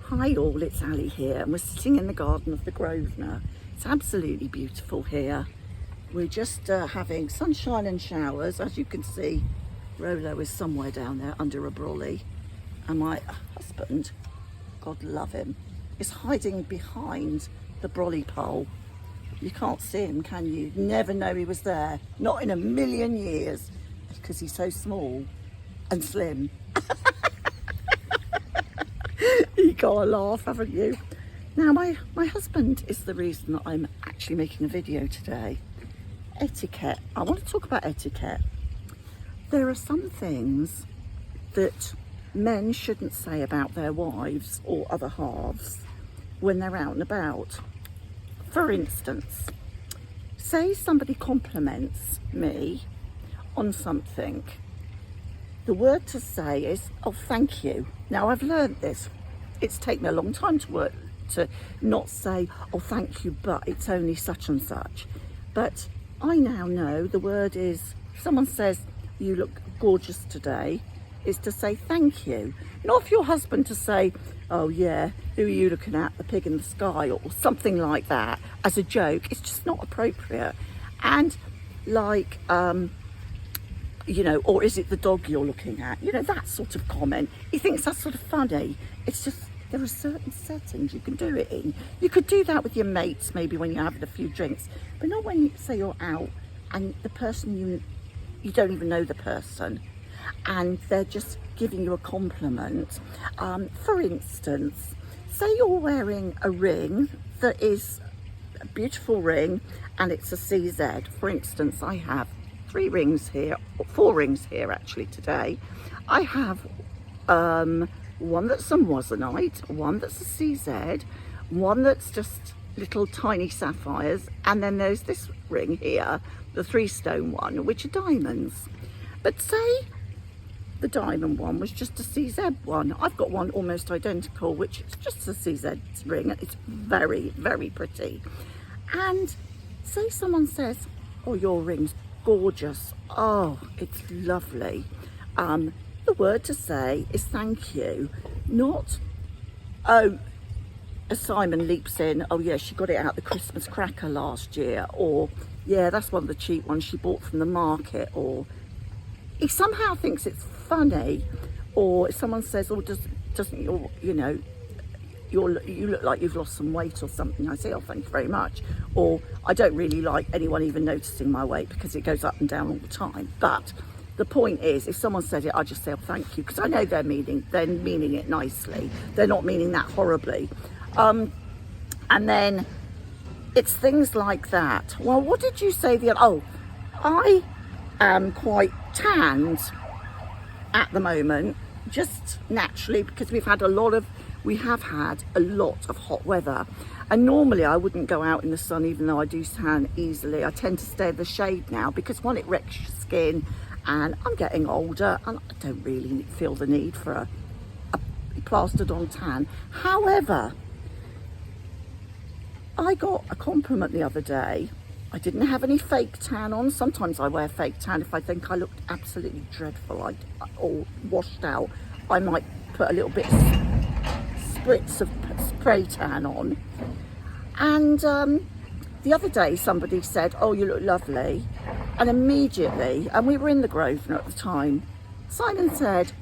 Hi all, it's Ali here and we're sitting in the garden of the Grosvenor. It's absolutely beautiful here. We're just having sunshine and showers. As you can see, Rolo is somewhere down there under a brolly, and my husband, God love him, is hiding behind the brolly pole. You can't see him, can you? Never know he was there, not in a million years, because he's so small and slim. You gotta laugh, haven't you? Now my husband is the reason that I'm actually making a video today. Etiquette. I want to talk about etiquette. There are some things that men shouldn't say about their wives or other halves when they're out and about. For instance, say somebody compliments me on something. The word to say is, oh, thank you. Now, I've learned this. It's taken me a long time to not say, oh, thank you, but it's only such and such. But I now know the word is, if someone says, you look gorgeous today, is to say thank you. Not for your husband to say, oh yeah, who are you looking at, the pig in the sky, or something like that, as a joke. It's just not appropriate. And like, you know, or is it the dog you're looking at? You know, that sort of comment. He thinks that's sort of funny. It's just, there are certain settings you can do it in. You could do that with your mates, maybe when you're having a few drinks, but not when you say you're out and the person you don't even know the person, and they're just giving you a compliment. For instance, say you're wearing a ring that is a beautiful ring and it's a CZ. For instance, I have 3 rings here, or 4 rings here actually today. I have one that's a moissanite, one that's a CZ, one that's just little tiny sapphires, and then there's this ring here, the 3-stone one, which are diamonds. But say the diamond one was just a CZ one. I've got one almost identical, which is just a CZ ring. It's very, very pretty. And say someone says, oh, your ring's gorgeous. Oh, it's lovely. The word to say is thank you, not, oh, as Simon leaps in, oh yeah, she got it out the Christmas cracker last year, or yeah, that's one of the cheap ones she bought from the market, or he somehow thinks it's funny. Or if someone says, oh, doesn't your, you know, you look like you've lost some weight or something, I say, oh, thank you very much. Or I don't really like anyone even noticing my weight because it goes up and down all the time. But the point is, if someone said it, I just say, oh, thank you, because I know they're meaning it nicely. They're not meaning that horribly. And then it's things like that. Well, what did you say oh, I am quite tanned at the moment, just naturally, because we have had a lot of hot weather, and normally I wouldn't go out in the sun, even though I do tan easily. I tend to stay in the shade now because, one, it wrecks your skin, and I'm getting older and I don't really feel the need for a plastered on tan. However, I got a compliment the other day. I didn't have any fake tan on. Sometimes I wear fake tan if I think I looked absolutely dreadful or washed out. I might put a little bit spritz of spray tan on. And the other day somebody said, oh, you look lovely. And immediately, and we were in the Grosvenor at the time, Simon said,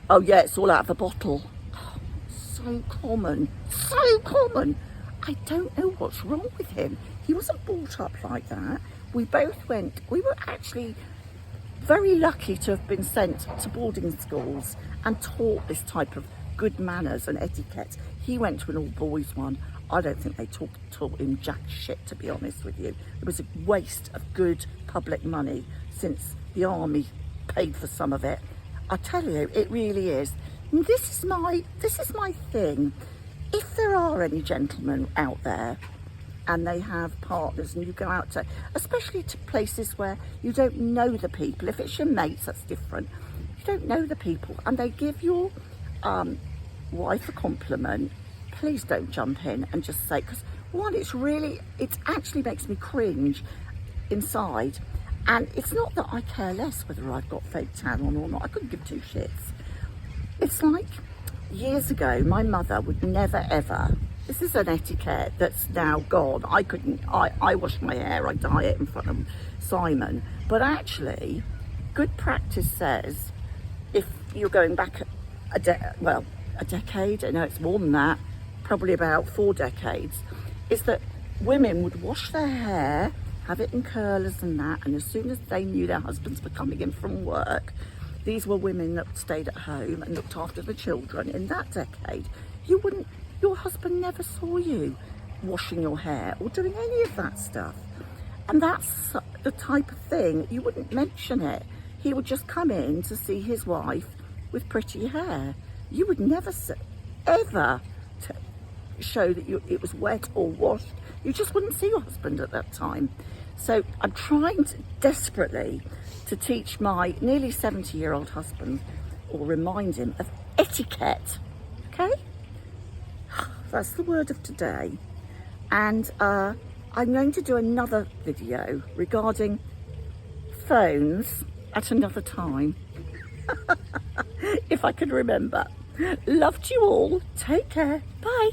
oh yeah, it's all out of a bottle. Oh, so common, so common. I don't know what's wrong with him. He wasn't brought up like that. We were actually very lucky to have been sent to boarding schools and taught this type of good manners and etiquette. He went to an all-boys one. I don't think they taught him jack shit, to be honest with you. It was a waste of good public money since the army paid for some of it. I tell you, it really is. And this is my thing. If there are any gentlemen out there and they have partners and you go out to, especially to places where you don't know the people, if it's your mates, that's different. You don't know the people and they give your wife a compliment, please don't jump in and just say, because one, it actually makes me cringe inside. And it's not that I care less whether I've got fake tan on or not. I couldn't give 2 shits. It's like, years ago, my mother would never ever, this is an etiquette that's now gone. I wash my hair, I dye it in front of Simon. But actually, good practice says, if you're going back a decade, I know it's more than that, probably about 4 decades, is that women would wash their hair, have it in curlers and that, and as soon as they knew their husbands were coming in from work, these were women that stayed at home and looked after the children. In that decade, your husband never saw you washing your hair or doing any of that stuff. And that's the type of thing, you wouldn't mention it. He would just come in to see his wife with pretty hair. You would never ever show that it was wet or washed. You just wouldn't see your husband at that time. So I'm trying desperately to teach my nearly 70-year-old husband, or remind him of etiquette, okay? That's the word of today. And I'm going to do another video regarding phones at another time, if I can remember. Love to you all. Take care. Bye.